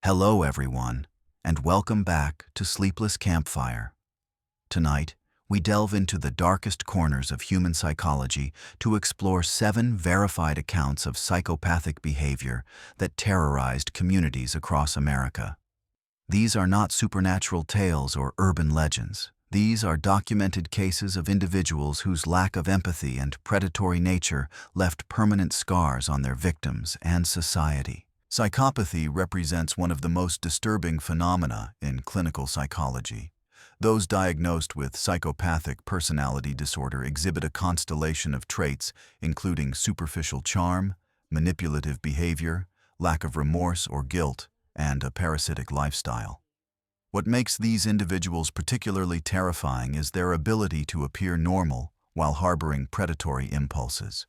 Hello everyone, and welcome back to Sleepless Campfire. Tonight, we delve into the darkest corners of human psychology to explore 7 verified accounts of psychopathic behavior that terrorized communities across America. These are not supernatural tales or urban legends. These are documented cases of individuals whose lack of empathy and predatory nature left permanent scars on their victims and society. Psychopathy represents one of the most disturbing phenomena in clinical psychology. Those diagnosed with psychopathic personality disorder exhibit a constellation of traits including superficial charm, manipulative behavior, lack of remorse or guilt, and a parasitic lifestyle. What makes these individuals particularly terrifying is their ability to appear normal while harboring predatory impulses.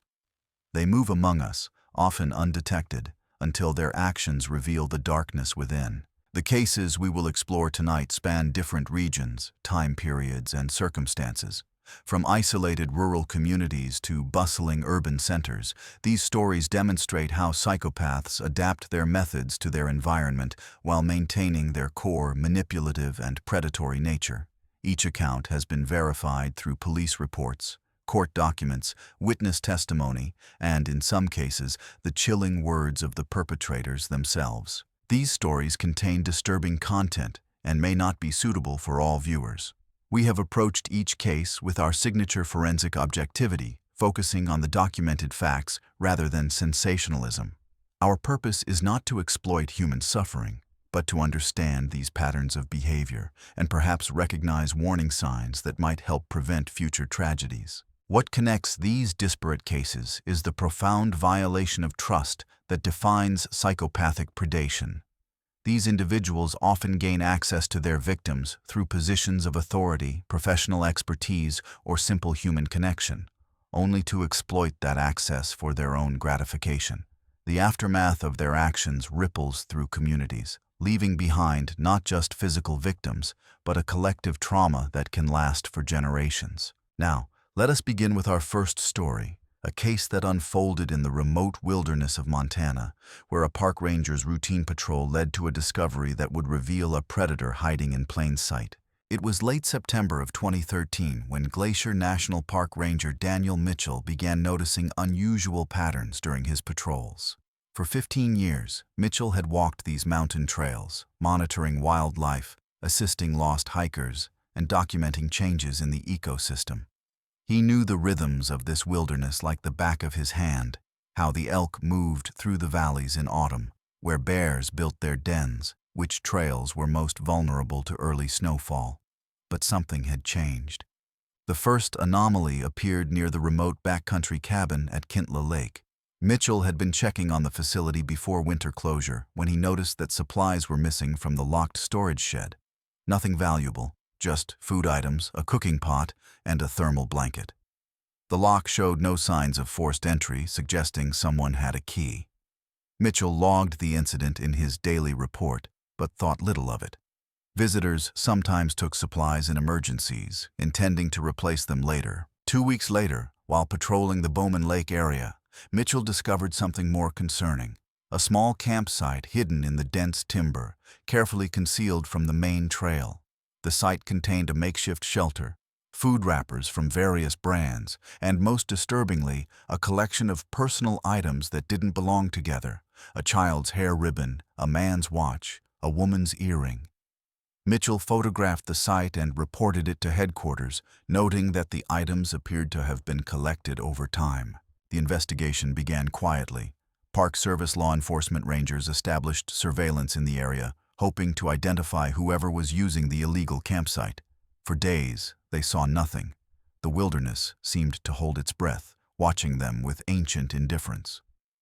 They move among us, often undetected, until their actions reveal the darkness within. The cases we will explore tonight span different regions, time periods, and circumstances. From isolated rural communities to bustling urban centers, these stories demonstrate how psychopaths adapt their methods to their environment while maintaining their core manipulative and predatory nature. Each account has been verified through police reports, court documents, witness testimony, and, in some cases, the chilling words of the perpetrators themselves. These stories contain disturbing content and may not be suitable for all viewers. We have approached each case with our signature forensic objectivity, focusing on the documented facts rather than sensationalism. Our purpose is not to exploit human suffering, but to understand these patterns of behavior and perhaps recognize warning signs that might help prevent future tragedies. What connects these disparate cases is the profound violation of trust that defines psychopathic predation. These individuals often gain access to their victims through positions of authority, professional expertise, or simple human connection, only to exploit that access for their own gratification. The aftermath of their actions ripples through communities, leaving behind not just physical victims, but a collective trauma that can last for generations. Now, let us begin with our first story, a case that unfolded in the remote wilderness of Montana, where a park ranger's routine patrol led to a discovery that would reveal a predator hiding in plain sight. It was late September of 2013 when Glacier National Park Ranger Daniel Mitchell began noticing unusual patterns during his patrols. For 15 years, Mitchell had walked these mountain trails, monitoring wildlife, assisting lost hikers, and documenting changes in the ecosystem. He knew the rhythms of this wilderness like the back of his hand, how the elk moved through the valleys in autumn, where bears built their dens, which trails were most vulnerable to early snowfall. But something had changed. The first anomaly appeared near the remote backcountry cabin at Kintla Lake. Mitchell had been checking on the facility before winter closure when he noticed that supplies were missing from the locked storage shed. Nothing valuable. Just food items, a cooking pot, and a thermal blanket. The lock showed no signs of forced entry, suggesting someone had a key. Mitchell logged the incident in his daily report, but thought little of it. Visitors sometimes took supplies in emergencies, intending to replace them later. 2 weeks later, while patrolling the Bowman Lake area, Mitchell discovered something more concerning. A small campsite hidden in the dense timber, carefully concealed from the main trail. The site contained a makeshift shelter, food wrappers from various brands, and most disturbingly, a collection of personal items that didn't belong together: a child's hair ribbon, a man's watch, a woman's earring. Mitchell photographed the site and reported it to headquarters, noting that the items appeared to have been collected over time. The investigation began quietly. Park Service law enforcement rangers established surveillance in the area, hoping to identify whoever was using the illegal campsite. For days, they saw nothing. The wilderness seemed to hold its breath, watching them with ancient indifference.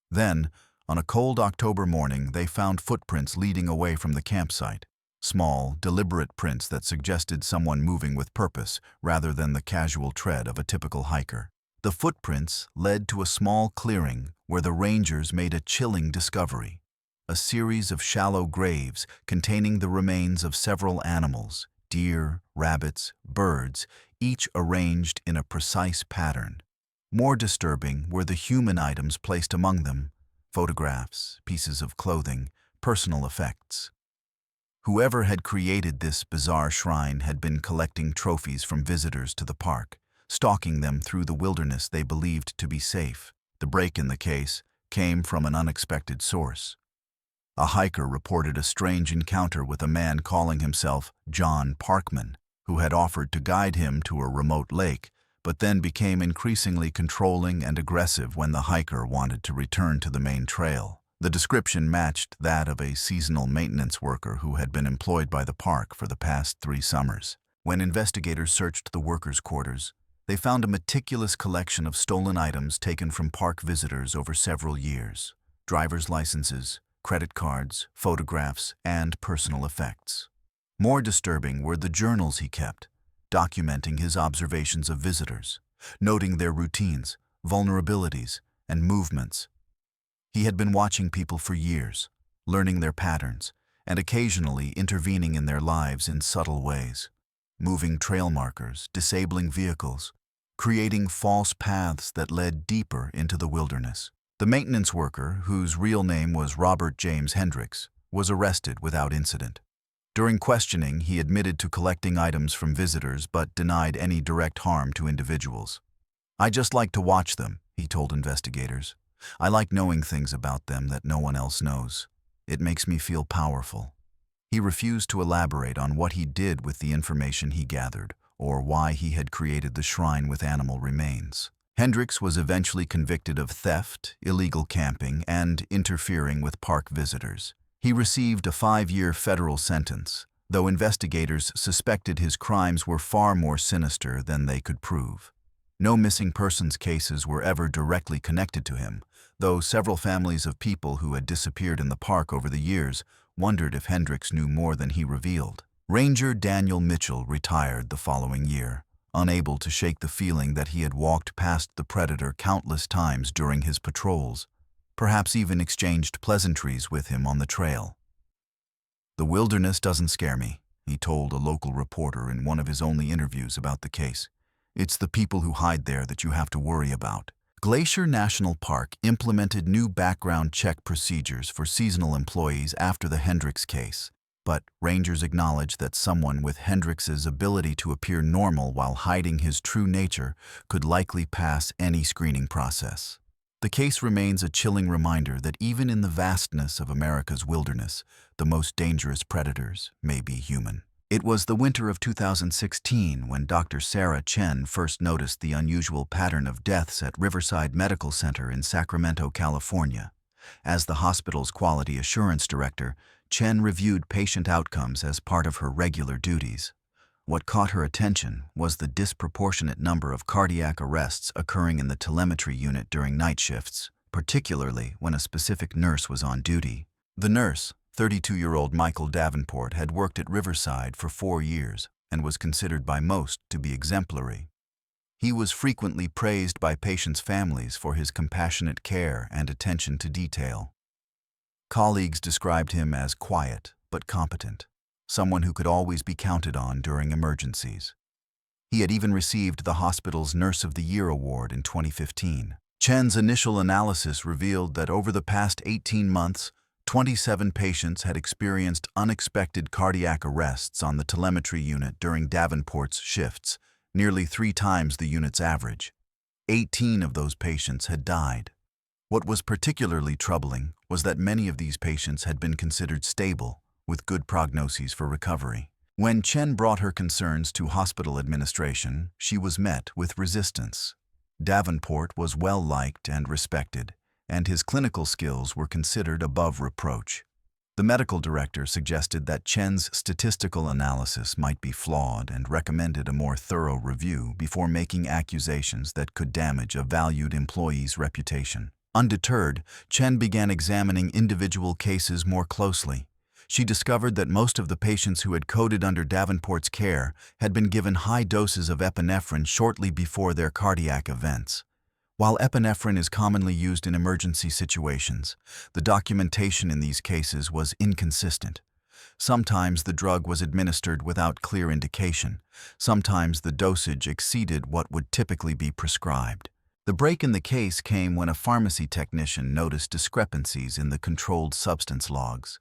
Then, on a cold October morning, they found footprints leading away from the campsite. Small, deliberate prints that suggested someone moving with purpose rather than the casual tread of a typical hiker. The footprints led to a small clearing where the rangers made a chilling discovery. A series of shallow graves containing the remains of several animals, deer, rabbits, birds, each arranged in a precise pattern. More disturbing were the human items placed among them: photographs, pieces of clothing, personal effects. Whoever had created this bizarre shrine had been collecting trophies from visitors to the park, stalking them through the wilderness they believed to be safe. The break in the case came from an unexpected source. A hiker reported a strange encounter with a man calling himself John Parkman, who had offered to guide him to a remote lake, but then became increasingly controlling and aggressive when the hiker wanted to return to the main trail. The description matched that of a seasonal maintenance worker who had been employed by the park for the past 3 summers. When investigators searched the workers' quarters, they found a meticulous collection of stolen items taken from park visitors over several years: driver's licenses, credit cards, photographs, and personal effects. More disturbing were the journals he kept, documenting his observations of visitors, noting their routines, vulnerabilities, and movements. He had been watching people for years, learning their patterns, and occasionally intervening in their lives in subtle ways, moving trail markers, disabling vehicles, creating false paths that led deeper into the wilderness. The maintenance worker, whose real name was Robert James Hendricks, was arrested without incident. During questioning, he admitted to collecting items from visitors but denied any direct harm to individuals. "I just like to watch them," he told investigators. "I like knowing things about them that no one else knows. It makes me feel powerful." He refused to elaborate on what he did with the information he gathered or why he had created the shrine with animal remains. Hendricks was eventually convicted of theft, illegal camping, and interfering with park visitors. He received a 5-year federal sentence, though investigators suspected his crimes were far more sinister than they could prove. No missing persons cases were ever directly connected to him, though several families of people who had disappeared in the park over the years wondered if Hendricks knew more than he revealed. Ranger Daniel Mitchell retired the following year, unable to shake the feeling that he had walked past the predator countless times during his patrols, perhaps even exchanged pleasantries with him on the trail. "The wilderness doesn't scare me," he told a local reporter in one of his only interviews about the case. "It's the people who hide there that you have to worry about." Glacier National Park implemented new background check procedures for seasonal employees after the Hendricks case, but rangers acknowledged that someone with Hendricks's ability to appear normal while hiding his true nature could likely pass any screening process. The case remains a chilling reminder that even in the vastness of America's wilderness, the most dangerous predators may be human. It was the winter of 2016 when Dr. Sarah Chen first noticed the unusual pattern of deaths at Riverside Medical Center in Sacramento, California. As the hospital's quality assurance director, Chen reviewed patient outcomes as part of her regular duties. What caught her attention was the disproportionate number of cardiac arrests occurring in the telemetry unit during night shifts, particularly when a specific nurse was on duty. The nurse, 32-year-old Michael Davenport, had worked at Riverside for 4 years and was considered by most to be exemplary. He was frequently praised by patients' families for his compassionate care and attention to detail. Colleagues described him as quiet but competent, someone who could always be counted on during emergencies. He had even received the hospital's Nurse of the Year award in 2015. Chen's initial analysis revealed that over the past 18 months, 27 patients had experienced unexpected cardiac arrests on the telemetry unit during Davenport's shifts, nearly 3 times the unit's average. 18 of those patients had died. What was particularly troubling was that many of these patients had been considered stable, with good prognoses for recovery. When Chen brought her concerns to hospital administration, she was met with resistance. Davenport was well-liked and respected, and his clinical skills were considered above reproach. The medical director suggested that Chen's statistical analysis might be flawed and recommended a more thorough review before making accusations that could damage a valued employee's reputation. Undeterred, Chen began examining individual cases more closely. She discovered that most of the patients who had coded under Davenport's care had been given high doses of epinephrine shortly before their cardiac events. While epinephrine is commonly used in emergency situations, the documentation in these cases was inconsistent. Sometimes the drug was administered without clear indication. Sometimes the dosage exceeded what would typically be prescribed. The break in the case came when a pharmacy technician noticed discrepancies in the controlled substance logs.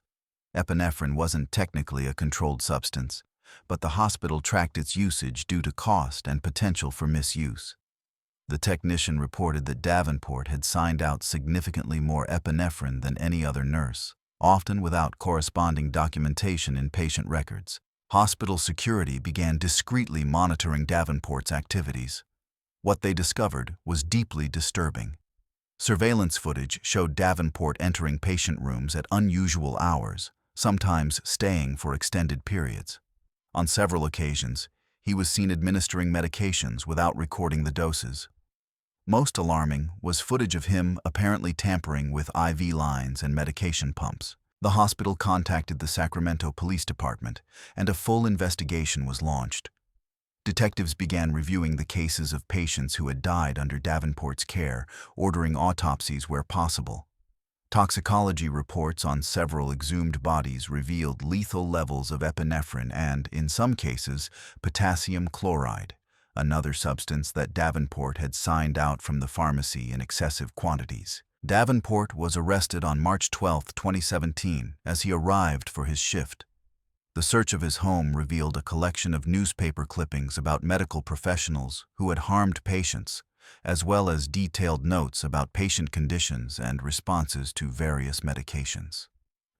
Epinephrine wasn't technically a controlled substance, but the hospital tracked its usage due to cost and potential for misuse. The technician reported that Davenport had signed out significantly more epinephrine than any other nurse, often without corresponding documentation in patient records. Hospital security began discreetly monitoring Davenport's activities. What they discovered was deeply disturbing. Surveillance footage showed Davenport entering patient rooms at unusual hours, sometimes staying for extended periods. On several occasions, he was seen administering medications without recording the doses. Most alarming was footage of him apparently tampering with IV lines and medication pumps. The hospital contacted the Sacramento Police Department, and a full investigation was launched. Detectives began reviewing the cases of patients who had died under Davenport's care, ordering autopsies where possible. Toxicology reports on several exhumed bodies revealed lethal levels of epinephrine and, in some cases, potassium chloride, another substance that Davenport had signed out from the pharmacy in excessive quantities. Davenport was arrested on March 12, 2017, as he arrived for his shift. The search of his home revealed a collection of newspaper clippings about medical professionals who had harmed patients, as well as detailed notes about patient conditions and responses to various medications.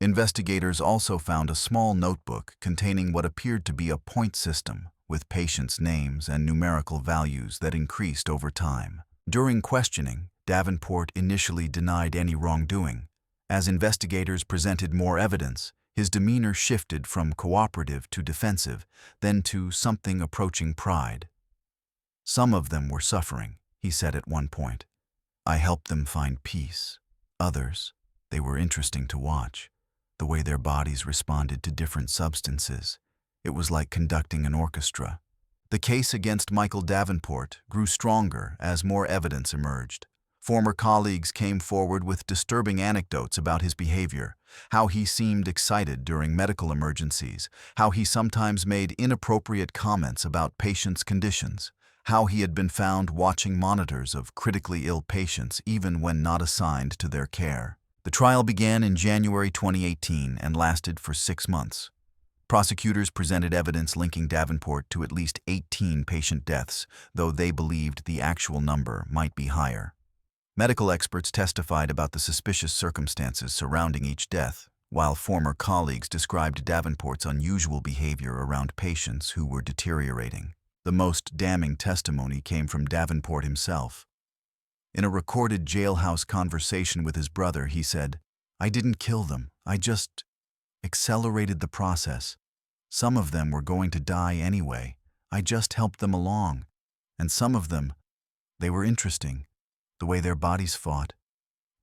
Investigators also found a small notebook containing what appeared to be a point system, with patients' names and numerical values that increased over time. During questioning, Davenport initially denied any wrongdoing. As investigators presented more evidence, his demeanor shifted from cooperative to defensive, then to something approaching pride. "Some of them were suffering," he said at one point. "I helped them find peace. Others, they were interesting to watch. The way their bodies responded to different substances. It was like conducting an orchestra." The case against Michael Davenport grew stronger as more evidence emerged. Former colleagues came forward with disturbing anecdotes about his behavior, how he seemed excited during medical emergencies, how he sometimes made inappropriate comments about patients' conditions, how he had been found watching monitors of critically ill patients even when not assigned to their care. The trial began in January 2018 and lasted for 6 months. Prosecutors presented evidence linking Davenport to at least 18 patient deaths, though they believed the actual number might be higher. Medical experts testified about the suspicious circumstances surrounding each death, while former colleagues described Davenport's unusual behavior around patients who were deteriorating. The most damning testimony came from Davenport himself. In a recorded jailhouse conversation with his brother, he said, "I didn't kill them, I just accelerated the process. Some of them were going to die anyway. I just helped them along. And some of them, they were interesting. The way their bodies fought.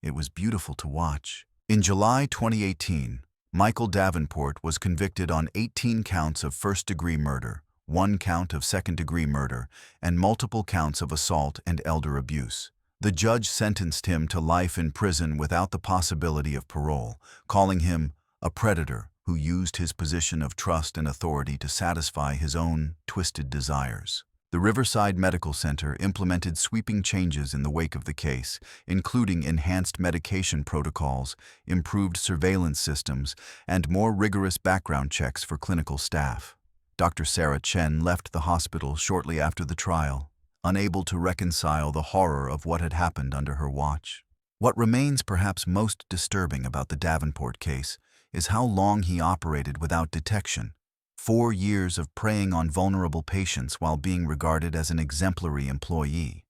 It was beautiful to watch." In July 2018, Michael Davenport was convicted on 18 counts of first-degree murder, 1 count of second-degree murder, and multiple counts of assault and elder abuse. The judge sentenced him to life in prison without the possibility of parole, calling him a predator who used his position of trust and authority to satisfy his own twisted desires. The Riverside Medical Center implemented sweeping changes in the wake of the case, including enhanced medication protocols, improved surveillance systems, and more rigorous background checks for clinical staff. Dr. Sarah Chen left the hospital shortly after the trial, unable to reconcile the horror of what had happened under her watch. What remains perhaps most disturbing about the Davenport case is how long he operated without detection. 4 years of preying on vulnerable patients while being regarded as an exemplary employee.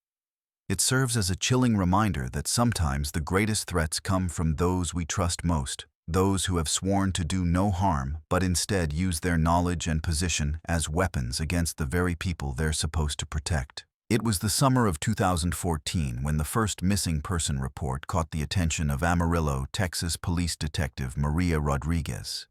It serves as a chilling reminder that sometimes the greatest threats come from those we trust most, those who have sworn to do no harm but instead use their knowledge and position as weapons against the very people they're supposed to protect. It was the summer of 2014 when the first missing person report caught the attention of Amarillo, Texas police detective Maria Rodriguez.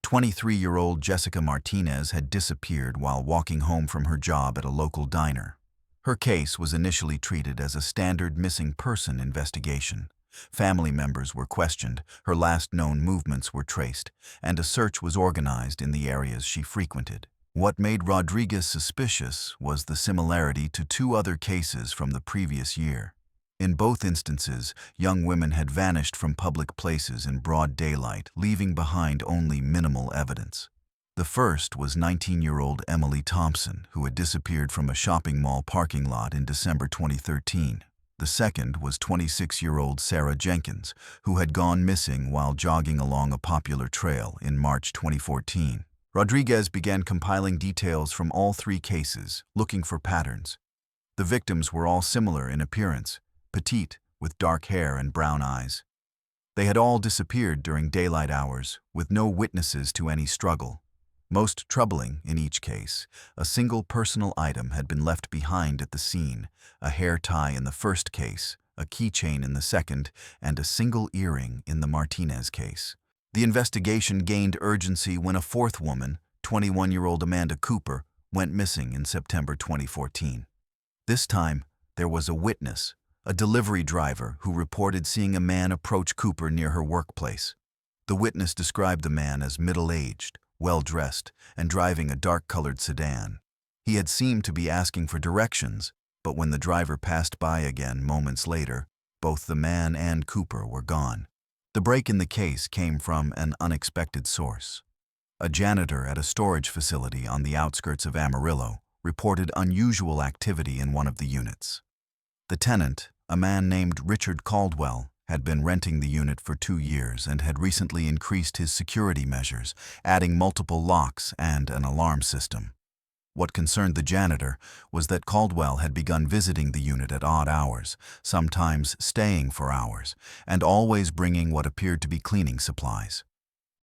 23-year-old Jessica Martinez had disappeared while walking home from her job at a local diner. Her case was initially treated as a standard missing person investigation. Family members were questioned, her last known movements were traced, and a search was organized in the areas she frequented. What made Rodriguez suspicious was the similarity to 2 other cases from the previous year. In both instances, young women had vanished from public places in broad daylight, leaving behind only minimal evidence. The first was 19-year-old Emily Thompson, who had disappeared from a shopping mall parking lot in December 2013. The second was 26-year-old Sarah Jenkins, who had gone missing while jogging along a popular trail in March 2014. Rodriguez began compiling details from all three cases, looking for patterns. The victims were all similar in appearance, petite, with dark hair and brown eyes. They had all disappeared during daylight hours, with no witnesses to any struggle. Most troubling in each case, a single personal item had been left behind at the scene, a hair tie in the first case, a keychain in the second, and a single earring in the Martinez case. The investigation gained urgency when a fourth woman, 21-year-old Amanda Cooper, went missing in September 2014. This time, there was a witness, a delivery driver who reported seeing a man approach Cooper near her workplace. The witness described the man as middle-aged, well-dressed, and driving a dark-colored sedan. He had seemed to be asking for directions, but when the driver passed by again moments later, both the man and Cooper were gone. The break in the case came from an unexpected source. A janitor at a storage facility on the outskirts of Amarillo reported unusual activity in one of the units. The tenant, a man named Richard Caldwell, had been renting the unit for 2 years and had recently increased his security measures, adding multiple locks and an alarm system. What concerned the janitor was that Caldwell had begun visiting the unit at odd hours, sometimes staying for hours, and always bringing what appeared to be cleaning supplies.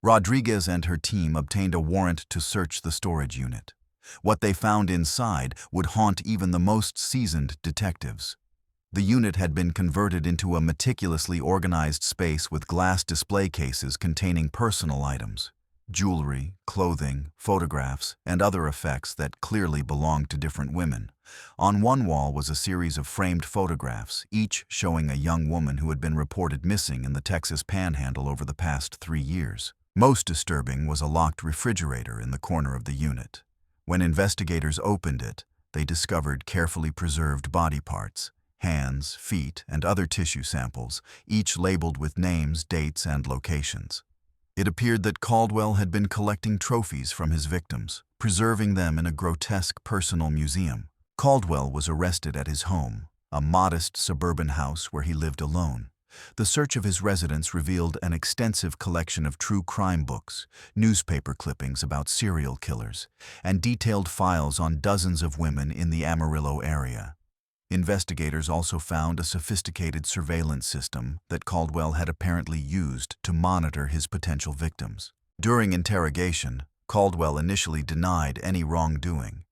Rodriguez and her team obtained a warrant to search the storage unit. What they found inside would haunt even the most seasoned detectives. The unit had been converted into a meticulously organized space with glass display cases containing personal items. Jewelry, clothing, photographs, and other effects that clearly belonged to different women. On one wall was a series of framed photographs, each showing a young woman who had been reported missing in the Texas Panhandle over the past 3 years. Most disturbing was a locked refrigerator in the corner of the unit. When investigators opened it, they discovered carefully preserved body parts, hands, feet, and other tissue samples, each labeled with names, dates, and locations. It appeared that Caldwell had been collecting trophies from his victims, preserving them in a grotesque personal museum. Caldwell was arrested at his home, a modest suburban house where he lived alone. The search of his residence revealed an extensive collection of true crime books, newspaper clippings about serial killers, and detailed files on dozens of women in the Amarillo area. Investigators also found a sophisticated surveillance system that Caldwell had apparently used to monitor his potential victims. During interrogation, Caldwell initially denied any wrongdoing.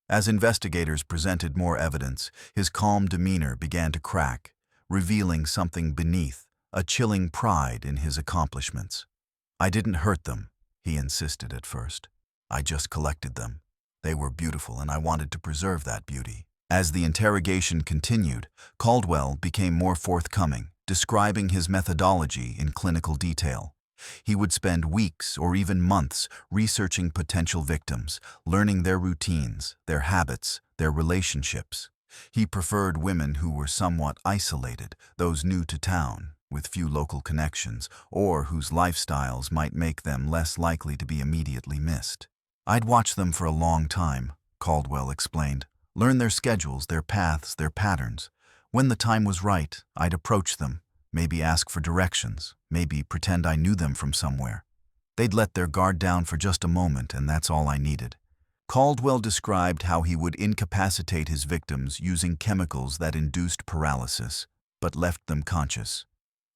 As investigators presented more evidence, his calm demeanor began to crack, revealing something beneath, a chilling pride in his accomplishments. "I didn't hurt them," he insisted at first. "I just collected them. They were beautiful and I wanted to preserve that beauty." As the interrogation continued, Caldwell became more forthcoming, describing his methodology in clinical detail. He would spend weeks or even months researching potential victims, learning their routines, their habits, their relationships. He preferred women who were somewhat isolated, those new to town, with few local connections, or whose lifestyles might make them less likely to be immediately missed. "I'd watch them for a long time," Caldwell explained. "Learn their schedules, their paths, their patterns. When the time was right, I'd approach them, maybe ask for directions, maybe pretend I knew them from somewhere. They'd let their guard down for just a moment, and that's all I needed." Caldwell described how he would incapacitate his victims using chemicals that induced paralysis, but left them conscious.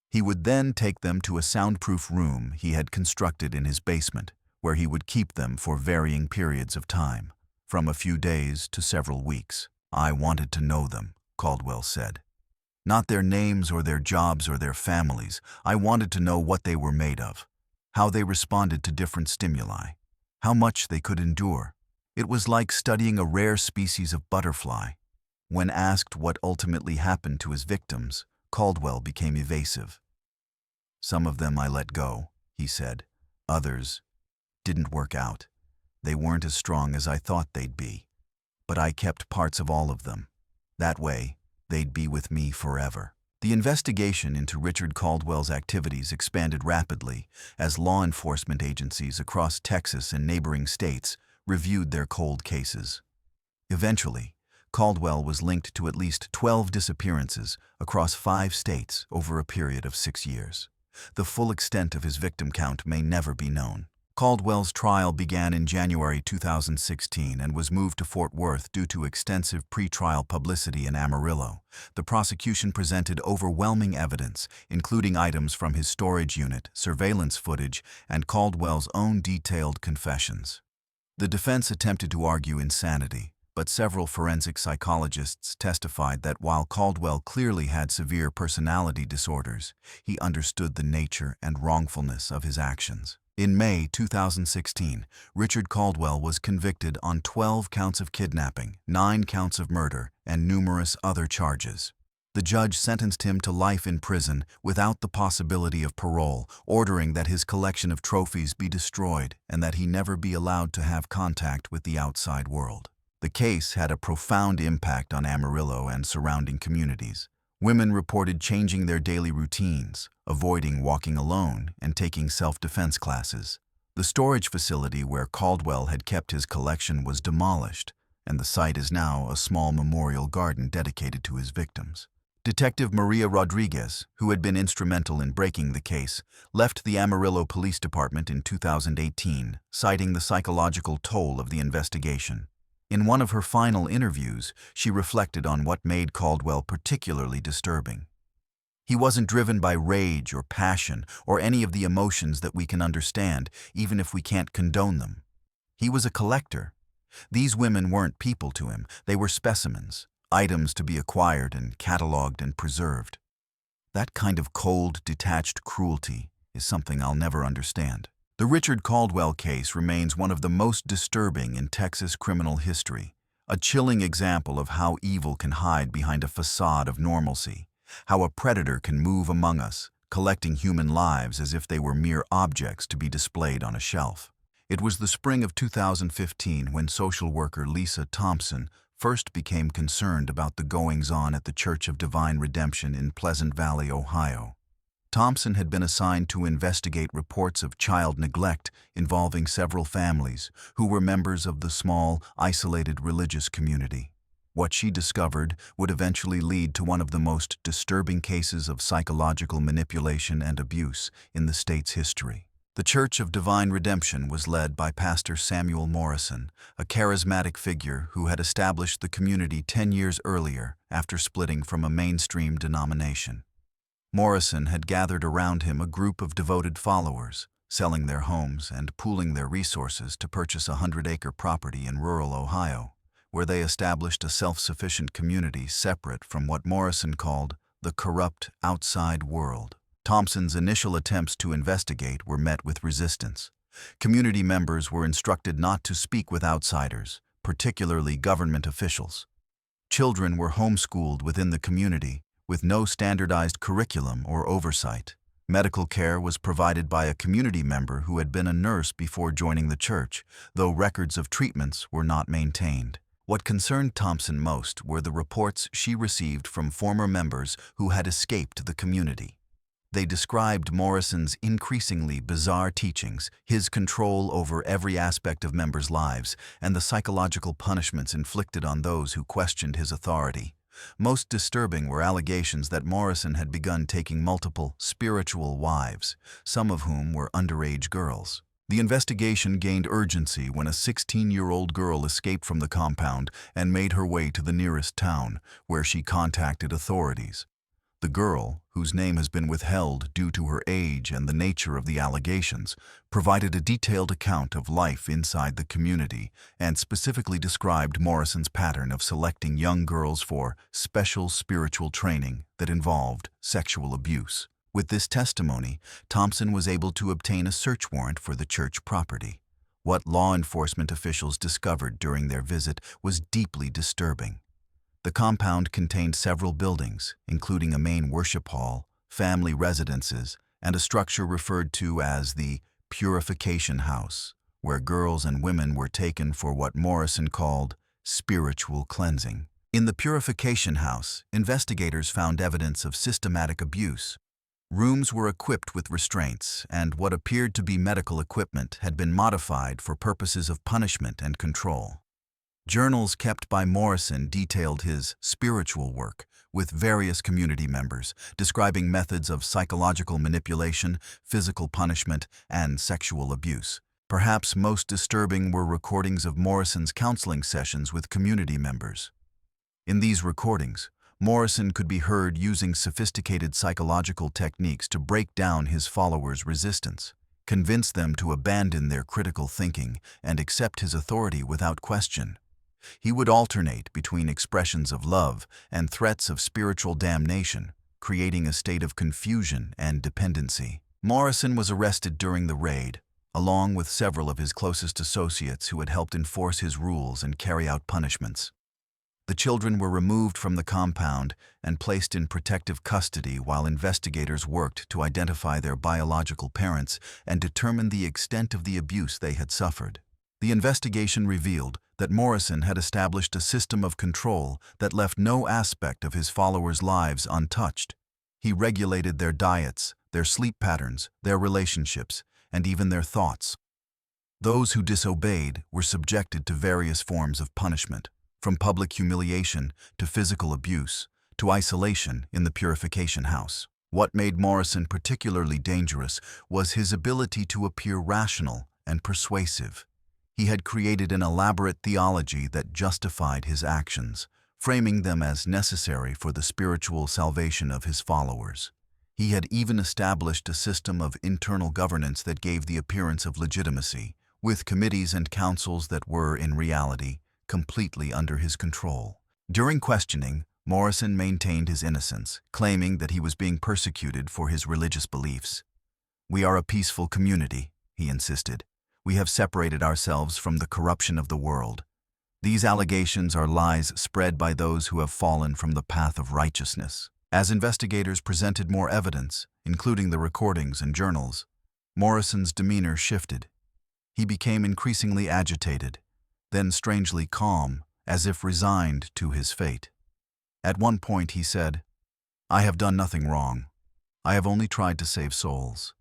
He would then take them to a soundproof room he had constructed in his basement, where he would keep them for varying periods of time, from a few days to several weeks. "I wanted to know them," Caldwell said. "Not their names or their jobs or their families. I wanted to know what they were made of, how they responded to different stimuli, how much they could endure. It was like studying a rare species of butterfly." When asked what ultimately happened to his victims, Caldwell became evasive. "Some of them I let go," he said. "Others didn't work out. They weren't as strong as I thought they'd be. But I kept parts of all of them. That way, they'd be with me forever. The investigation into Richard Caldwell's activities expanded rapidly as law enforcement agencies across Texas and neighboring states reviewed their cold cases. Eventually, Caldwell was linked to at least 12 disappearances across 5 states over a period of 6 years. The full extent of his victim count may never be known. Caldwell's trial began in January 2016 and was moved to Fort Worth due to extensive pre-trial publicity in Amarillo. The prosecution presented overwhelming evidence, including items from his storage unit, surveillance footage, and Caldwell's own detailed confessions. The defense attempted to argue insanity, but several forensic psychologists testified that while Caldwell clearly had severe personality disorders, he understood the nature and wrongfulness of his actions. In May 2016, Richard Caldwell was convicted on 12 counts of kidnapping, 9 counts of murder, and numerous other charges. The judge sentenced him to life in prison without the possibility of parole, ordering that his collection of trophies be destroyed and that he never be allowed to have contact with the outside world. The case had a profound impact on Amarillo and surrounding communities. Women reported changing their daily routines, avoiding walking alone, and taking self-defense classes. The storage facility where Caldwell had kept his collection was demolished, and the site is now a small memorial garden dedicated to his victims. Detective Maria Rodriguez, who had been instrumental in breaking the case, left the Amarillo Police Department in 2018, citing the psychological toll of the investigation. In one of her final interviews, she reflected on what made Caldwell particularly disturbing. He wasn't driven by rage or passion or any of the emotions that we can understand, even if we can't condone them. He was a collector. These women weren't people to him, they were specimens, items to be acquired and cataloged and preserved. That kind of cold, detached cruelty is something I'll never understand. The Richard Caldwell case remains one of the most disturbing in Texas criminal history, a chilling example of how evil can hide behind a facade of normalcy, how a predator can move among us, collecting human lives as if they were mere objects to be displayed on a shelf. It was the spring of 2015 when social worker Lisa Thompson first became concerned about the goings-on at the Church of Divine Redemption in Pleasant Valley, Ohio. Thompson had been assigned to investigate reports of child neglect involving several families who were members of the small, isolated religious community. What she discovered would eventually lead to one of the most disturbing cases of psychological manipulation and abuse in the state's history. The Church of Divine Redemption was led by Pastor Samuel Morrison, a charismatic figure who had established the community 10 years earlier after splitting from a mainstream denomination. Morrison had gathered around him a group of devoted followers, selling their homes and pooling their resources to purchase a 100-acre property in rural Ohio, where they established a self-sufficient community separate from what Morrison called the corrupt outside world. Thompson's initial attempts to investigate were met with resistance. Community members were instructed not to speak with outsiders, particularly government officials. Children were homeschooled within the community, with no standardized curriculum or oversight. Medical care was provided by a community member who had been a nurse before joining the church, though records of treatments were not maintained. What concerned Thompson most were the reports she received from former members who had escaped the community. They described Morrison's increasingly bizarre teachings, his control over every aspect of members' lives, and the psychological punishments inflicted on those who questioned his authority. Most disturbing were allegations that Morrison had begun taking multiple spiritual wives, some of whom were underage girls. The investigation gained urgency when a 16-year-old girl escaped from the compound and made her way to the nearest town, where she contacted authorities. The girl, whose name has been withheld due to her age and the nature of the allegations, provided a detailed account of life inside the community and specifically described Morrison's pattern of selecting young girls for special spiritual training that involved sexual abuse. With this testimony, Thompson was able to obtain a search warrant for the church property. What law enforcement officials discovered during their visit was deeply disturbing. The compound contained several buildings, including a main worship hall, family residences, and a structure referred to as the Purification House, where girls and women were taken for what Morrison called spiritual cleansing. In the purification house, investigators found evidence of systematic abuse. Rooms were equipped with restraints, and what appeared to be medical equipment had been modified for purposes of punishment and control. Journals kept by Morrison detailed his spiritual work with various community members, describing methods of psychological manipulation, physical punishment, and sexual abuse. Perhaps most disturbing were recordings of Morrison's counseling sessions with community members. In these recordings, Morrison could be heard using sophisticated psychological techniques to break down his followers' resistance, convince them to abandon their critical thinking, and accept his authority without question. He would alternate between expressions of love and threats of spiritual damnation, creating a state of confusion and dependency. Morrison was arrested during the raid, along with several of his closest associates who had helped enforce his rules and carry out punishments. The children were removed from the compound and placed in protective custody while investigators worked to identify their biological parents and determine the extent of the abuse they had suffered. The investigation revealed that Morrison had established a system of control that left no aspect of his followers' lives untouched. He regulated their diets, their sleep patterns, their relationships, and even their thoughts. Those who disobeyed were subjected to various forms of punishment, from public humiliation to physical abuse to isolation in the purification house. What made Morrison particularly dangerous was his ability to appear rational and persuasive. He had created an elaborate theology that justified his actions, framing them as necessary for the spiritual salvation of his followers. He had even established a system of internal governance that gave the appearance of legitimacy, with committees and councils that were, in reality, completely under his control. During questioning, Morrison maintained his innocence, claiming that he was being persecuted for his religious beliefs. "We are a peaceful community," he insisted. "We have separated ourselves from the corruption of the world. These allegations are lies spread by those who have fallen from the path of righteousness." As investigators presented more evidence, including the recordings and journals, Morrison's demeanor shifted. He became increasingly agitated, then strangely calm, as if resigned to his fate. At one point he said, "I have done nothing wrong. I have only tried to save souls.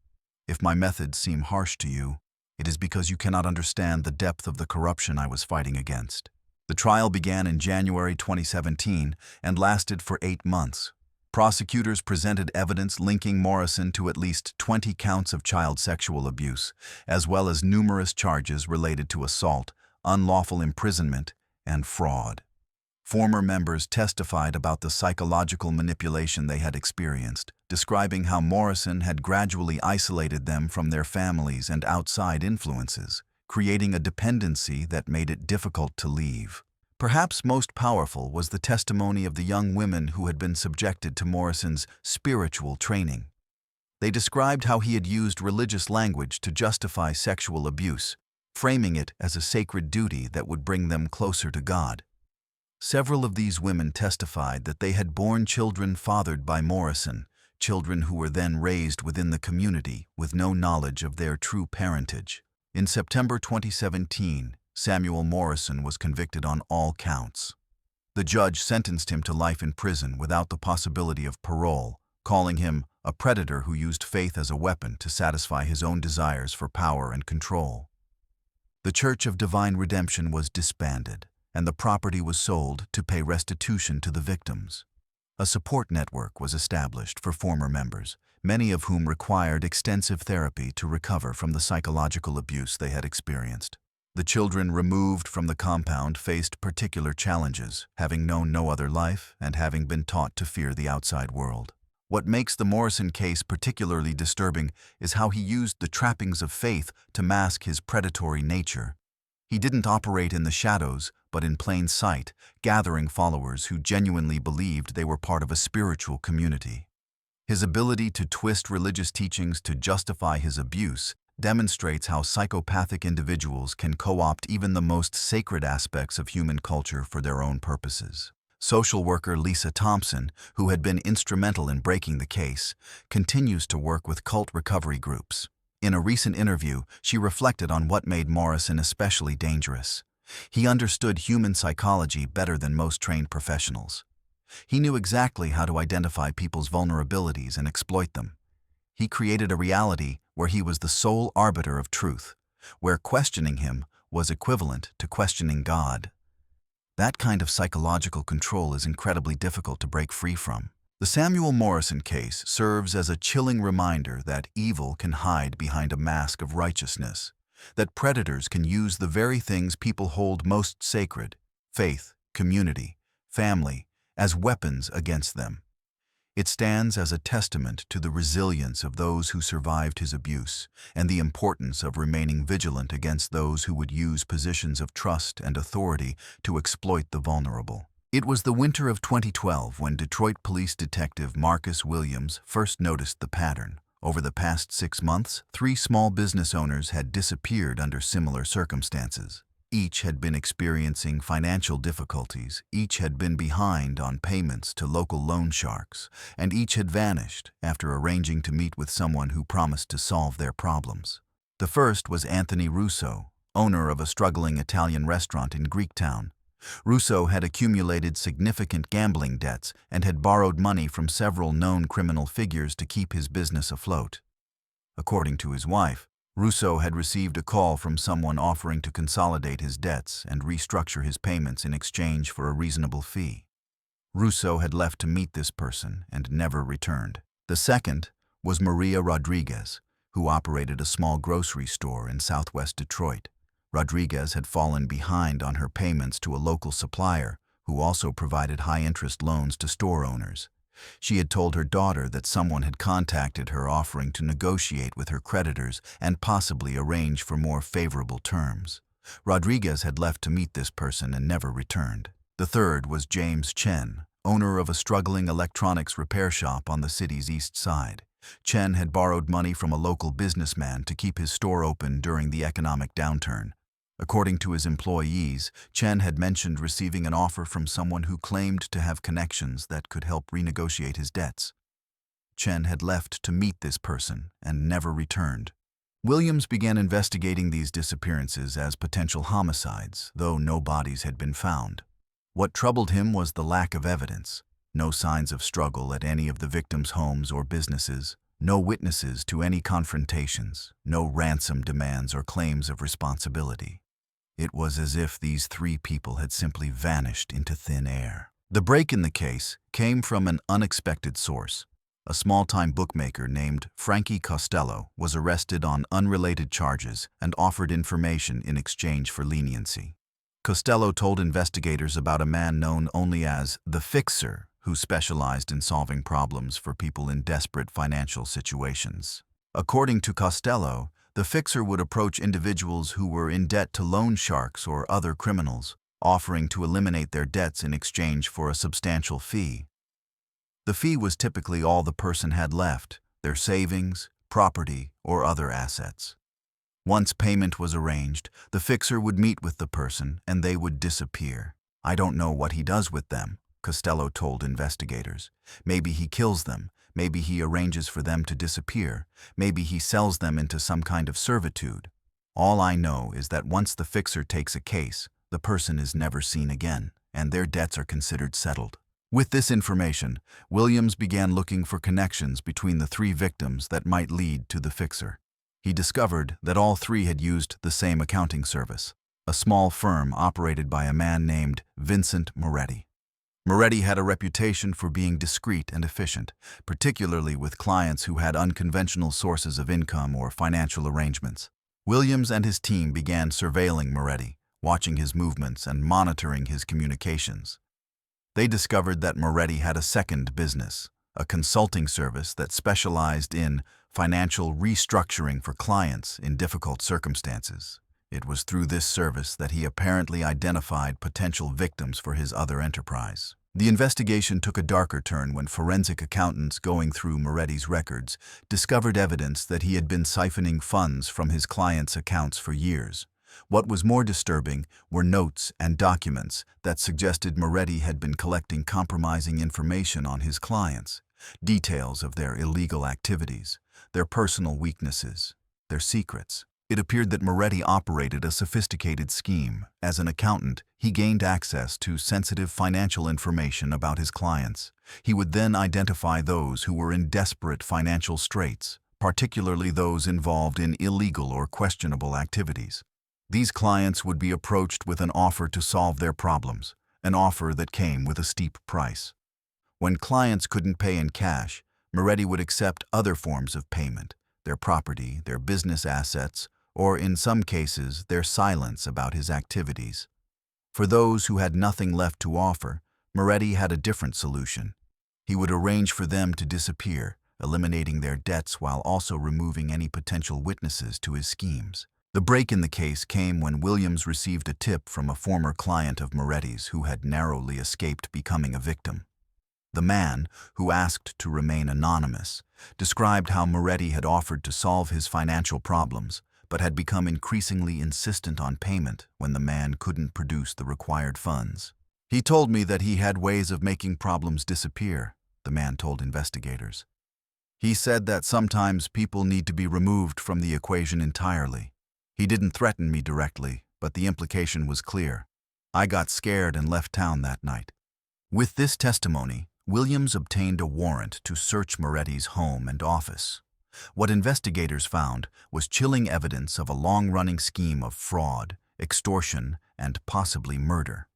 If my methods seem harsh to you, it is because you cannot understand the depth of the corruption I was fighting against." The trial began in January 2017 and lasted for 8 months. Prosecutors presented evidence linking Morrison to at least 20 counts of child sexual abuse, as well as numerous charges related to assault, unlawful imprisonment, and fraud. Former members testified about the psychological manipulation they had experienced, describing how Morrison had gradually isolated them from their families and outside influences, creating a dependency that made it difficult to leave. Perhaps most powerful was the testimony of the young women who had been subjected to Morrison's spiritual training. They described how he had used religious language to justify sexual abuse, framing it as a sacred duty that would bring them closer to God. Several of these women testified that they had borne children fathered by Morrison, children who were then raised within the community with no knowledge of their true parentage. In September 2017, Samuel Morrison was convicted on all counts. The judge sentenced him to life in prison without the possibility of parole, calling him a predator who used faith as a weapon to satisfy his own desires for power and control. The Church of Divine Redemption was disbanded, and the property was sold to pay restitution to the victims. A support network was established for former members, many of whom required extensive therapy to recover from the psychological abuse they had experienced. The children removed from the compound faced particular challenges, having known no other life and having been taught to fear the outside world. What makes the Morrison case particularly disturbing is how he used the trappings of faith to mask his predatory nature. He didn't operate in the shadows, but in plain sight, gathering followers who genuinely believed they were part of a spiritual community. His ability to twist religious teachings to justify his abuse demonstrates how psychopathic individuals can co-opt even the most sacred aspects of human culture for their own purposes. Social worker Lisa Thompson, who had been instrumental in breaking the case, continues to work with cult recovery groups. In a recent interview, she reflected on what made Morrison especially dangerous. He understood human psychology better than most trained professionals. He knew exactly how to identify people's vulnerabilities and exploit them. He created a reality where he was the sole arbiter of truth, where questioning him was equivalent to questioning God. That kind of psychological control is incredibly difficult to break free from. The Samuel Morrison case serves as a chilling reminder that evil can hide behind a mask of righteousness, that predators can use the very things people hold most sacred, faith, community, family, as weapons against them. It stands as a testament to the resilience of those who survived his abuse and the importance of remaining vigilant against those who would use positions of trust and authority to exploit the vulnerable. It was the winter of 2012 when Detroit police detective Marcus Williams first noticed the pattern. Over the past 6 months, 3 small business owners had disappeared under similar circumstances. Each had been experiencing financial difficulties, each had been behind on payments to local loan sharks, and each had vanished after arranging to meet with someone who promised to solve their problems. The first was Anthony Russo, owner of a struggling Italian restaurant in Greektown. Russo had accumulated significant gambling debts and had borrowed money from several known criminal figures to keep his business afloat. According to his wife, Russo had received a call from someone offering to consolidate his debts and restructure his payments in exchange for a reasonable fee. Russo had left to meet this person and never returned. The second was Maria Rodriguez, who operated a small grocery store in southwest Detroit. Rodriguez had fallen behind on her payments to a local supplier who also provided high-interest loans to store owners. She had told her daughter that someone had contacted her offering to negotiate with her creditors and possibly arrange for more favorable terms. Rodriguez had left to meet this person and never returned. The third was James Chen, owner of a struggling electronics repair shop on the city's east side. Chen had borrowed money from a local businessman to keep his store open during the economic downturn. According to his employees, Chen had mentioned receiving an offer from someone who claimed to have connections that could help renegotiate his debts. Chen had left to meet this person and never returned. Williams began investigating these disappearances as potential homicides, though no bodies had been found. What troubled him was the lack of evidence. No signs of struggle at any of the victims' homes or businesses, no witnesses to any confrontations, no ransom demands or claims of responsibility. It was as if these 3 people had simply vanished into thin air. The break in the case came from an unexpected source. A small-time bookmaker named Frankie Costello was arrested on unrelated charges and offered information in exchange for leniency. Costello told investigators about a man known only as the Fixer, who specialized in solving problems for people in desperate financial situations. According to Costello, the Fixer would approach individuals who were in debt to loan sharks or other criminals, offering to eliminate their debts in exchange for a substantial fee. The fee was typically all the person had left, their savings, property, or other assets. Once payment was arranged, the Fixer would meet with the person and they would disappear. "I don't know what he does with them," Costello told investigators. "Maybe he kills them. Maybe he arranges for them to disappear. Maybe he sells them into some kind of servitude. All I know is that once the Fixer takes a case, the person is never seen again, and their debts are considered settled." With this information, Williams began looking for connections between the 3 victims that might lead to the Fixer. He discovered that all 3 had used the same accounting service, a small firm operated by a man named Vincent Moretti. Moretti had a reputation for being discreet and efficient, particularly with clients who had unconventional sources of income or financial arrangements. Williams and his team began surveilling Moretti, watching his movements and monitoring his communications. They discovered that Moretti had a second business, a consulting service that specialized in financial restructuring for clients in difficult circumstances. It was through this service that he apparently identified potential victims for his other enterprise. The investigation took a darker turn when forensic accountants going through Moretti's records discovered evidence that he had been siphoning funds from his clients' accounts for years. What was more disturbing were notes and documents that suggested Moretti had been collecting compromising information on his clients, details of their illegal activities, their personal weaknesses, their secrets. It appeared that Moretti operated a sophisticated scheme. As an accountant, he gained access to sensitive financial information about his clients. He would then identify those who were in desperate financial straits, particularly those involved in illegal or questionable activities. These clients would be approached with an offer to solve their problems, an offer that came with a steep price. When clients couldn't pay in cash, Moretti would accept other forms of payment, their property, their business assets, or in some cases, their silence about his activities. For those who had nothing left to offer, Moretti had a different solution. He would arrange for them to disappear, eliminating their debts while also removing any potential witnesses to his schemes. The break in the case came when Williams received a tip from a former client of Moretti's who had narrowly escaped becoming a victim. The man, who asked to remain anonymous, described how Moretti had offered to solve his financial problems, but had become increasingly insistent on payment when the man couldn't produce the required funds. "He told me that he had ways of making problems disappear," the man told investigators. "He said that sometimes people need to be removed from the equation entirely. He didn't threaten me directly, but the implication was clear. I got scared and left town that night." With this testimony, Williams obtained a warrant to search Moretti's home and office. What investigators found was chilling evidence of a long-running scheme of fraud, extortion, and possibly murder.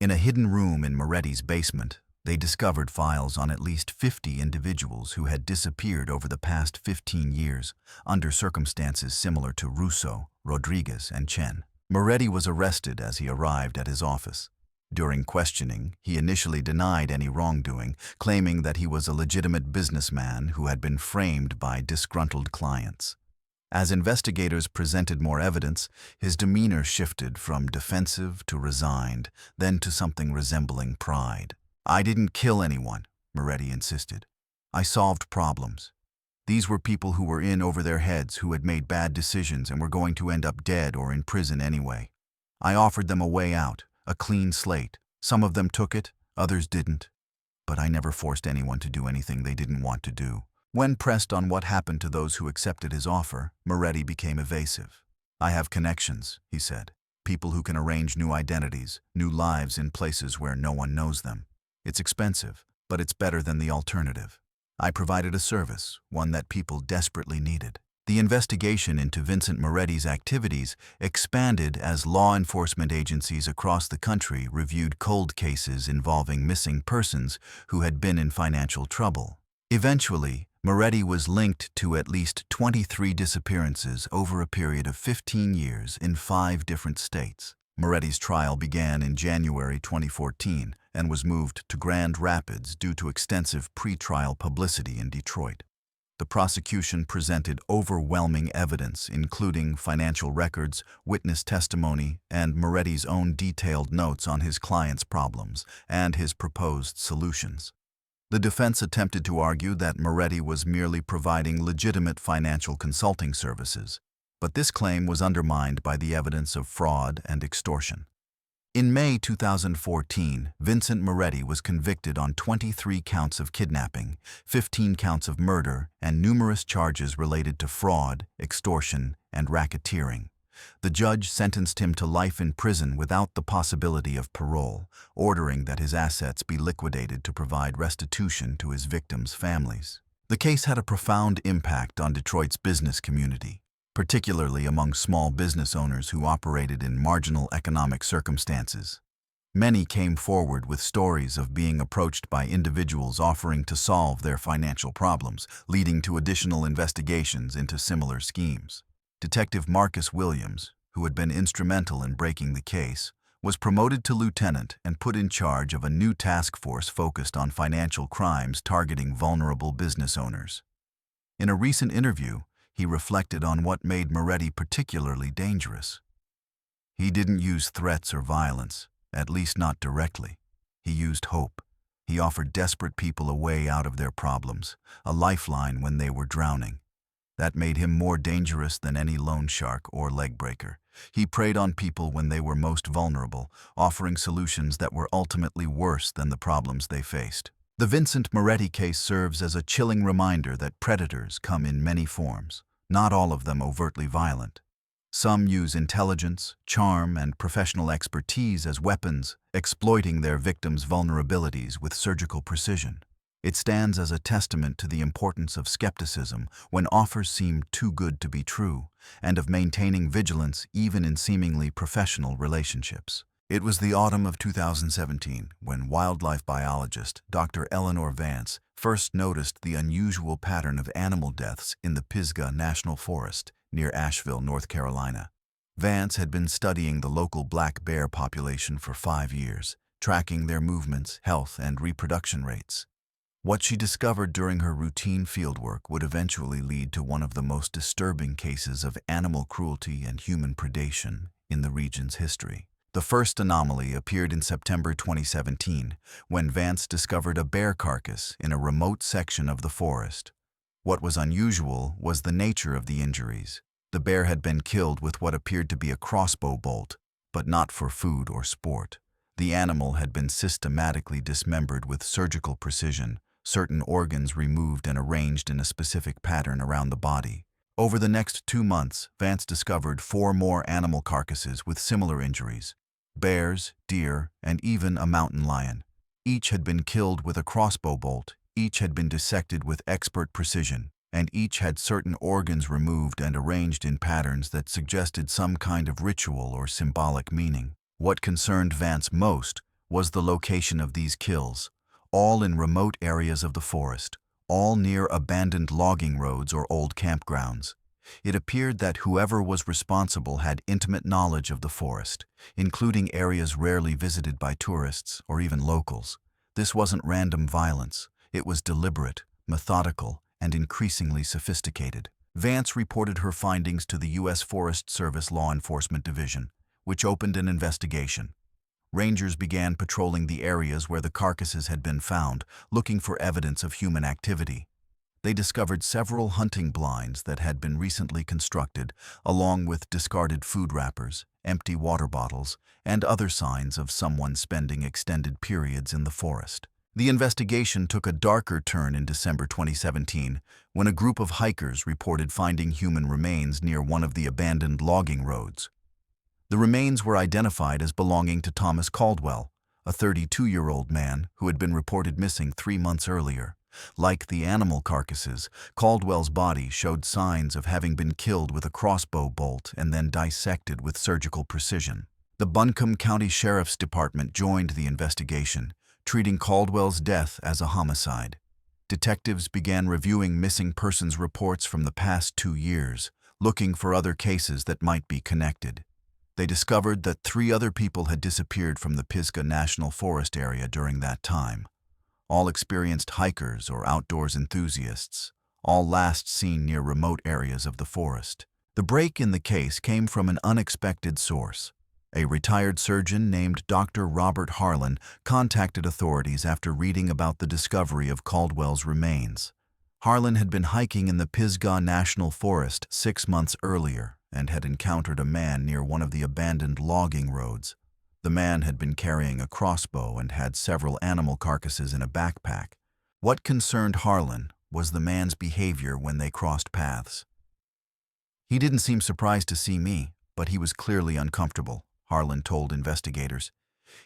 In a hidden room in Moretti's basement, they discovered files on at least 50 individuals who had disappeared over the past 15 years, under circumstances similar to Russo, Rodriguez, and Chen. Moretti was arrested as he arrived at his office. During questioning, he initially denied any wrongdoing, claiming that he was a legitimate businessman who had been framed by disgruntled clients. As investigators presented more evidence, his demeanor shifted from defensive to resigned, then to something resembling pride. "I didn't kill anyone," Moretti insisted. "I solved problems. These were people who were in over their heads, who had made bad decisions and were going to end up dead or in prison anyway. I offered them a way out, a clean slate. Some of them took it, others didn't. But I never forced anyone to do anything they didn't want to do." When pressed on what happened to those who accepted his offer, Moretti became evasive. "I have connections," he said. "People who can arrange new identities, new lives in places where no one knows them. It's expensive, but it's better than the alternative. I provided a service, one that people desperately needed." The investigation into Vincent Moretti's activities expanded as law enforcement agencies across the country reviewed cold cases involving missing persons who had been in financial trouble. Eventually, Moretti was linked to at least 23 disappearances over a period of 15 years in 5 different states. Moretti's trial began in January 2014 and was moved to Grand Rapids due to extensive pre-trial publicity in Detroit. The prosecution presented overwhelming evidence, including financial records, witness testimony, and Moretti's own detailed notes on his clients' problems and his proposed solutions. The defense attempted to argue that Moretti was merely providing legitimate financial consulting services, but this claim was undermined by the evidence of fraud and extortion. In May 2014, Vincent Moretti was convicted on 23 counts of kidnapping, 15 counts of murder, and numerous charges related to fraud, extortion, and racketeering. The judge sentenced him to life in prison without the possibility of parole, ordering that his assets be liquidated to provide restitution to his victims' families. The case had a profound impact on Detroit's business community, particularly among small business owners who operated in marginal economic circumstances. Many came forward with stories of being approached by individuals offering to solve their financial problems, leading to additional investigations into similar schemes. Detective Marcus Williams, who had been instrumental in breaking the case, was promoted to lieutenant and put in charge of a new task force focused on financial crimes targeting vulnerable business owners. In a recent interview, he reflected on what made Moretti particularly dangerous. "He didn't use threats or violence, at least not directly. He used hope. He offered desperate people a way out of their problems, a lifeline when they were drowning. That made him more dangerous than any loan shark or leg breaker. He preyed on people when they were most vulnerable, offering solutions that were ultimately worse than the problems they faced." The Vincent Moretti case serves as a chilling reminder that predators come in many forms. not all of them overtly violent. Some use intelligence, charm, and professional expertise as weapons, exploiting their victims' vulnerabilities with surgical precision. It stands as a testament to the importance of skepticism when offers seem too good to be true, and of maintaining vigilance even in seemingly professional relationships. It was the autumn of 2017 when wildlife biologist Dr. Eleanor Vance first noticed the unusual pattern of animal deaths in the Pisgah National Forest near Asheville, North Carolina. Vance had been studying the local black bear population for 5 years, tracking their movements, health, and reproduction rates. What she discovered during her routine fieldwork would eventually lead to one of the most disturbing cases of animal cruelty and human predation in the region's history. The first anomaly appeared in September 2017, when Vance discovered a bear carcass in a remote section of the forest. What was unusual was the nature of the injuries. The bear had been killed with what appeared to be a crossbow bolt, but not for food or sport. The animal had been systematically dismembered with surgical precision, certain organs removed and arranged in a specific pattern around the body. Over the next 2 months, Vance discovered 4 more animal carcasses with similar injuries: bears, deer, and even a mountain lion. Each had been killed with a crossbow bolt, each had been dissected with expert precision, and each had certain organs removed and arranged in patterns that suggested some kind of ritual or symbolic meaning. What concerned Vance most was the location of these kills, all in remote areas of the forest, all near abandoned logging roads or old campgrounds. It appeared that whoever was responsible had intimate knowledge of the forest, including areas rarely visited by tourists or even locals. This wasn't random violence. It was deliberate, methodical, and increasingly sophisticated. Vance reported her findings to the U.S. Forest Service Law Enforcement Division, which opened an investigation. Rangers began patrolling the areas where the carcasses had been found, looking for evidence of human activity. They discovered several hunting blinds that had been recently constructed, along with discarded food wrappers, empty water bottles, and other signs of someone spending extended periods in the forest. The investigation took a darker turn in December 2017, when a group of hikers reported finding human remains near one of the abandoned logging roads. The remains were identified as belonging to Thomas Caldwell, a 32-year-old man who had been reported missing 3 months earlier. Like the animal carcasses, Caldwell's body showed signs of having been killed with a crossbow bolt and then dissected with surgical precision. The Buncombe County Sheriff's Department joined the investigation, treating Caldwell's death as a homicide. Detectives began reviewing missing persons reports from the past 2 years, looking for other cases that might be connected. They discovered that 3 other people had disappeared from the Pisgah National Forest area during that time. All experienced hikers or outdoors enthusiasts, all last seen near remote areas of the forest. The break in the case came from an unexpected source. A retired surgeon named Dr. Robert Harlan contacted authorities after reading about the discovery of Caldwell's remains. Harlan had been hiking in the Pisgah National Forest 6 months earlier and had encountered a man near one of the abandoned logging roads. The man had been carrying a crossbow and had several animal carcasses in a backpack. What concerned Harlan was the man's behavior when they crossed paths. "He didn't seem surprised to see me, but he was clearly uncomfortable," Harlan told investigators.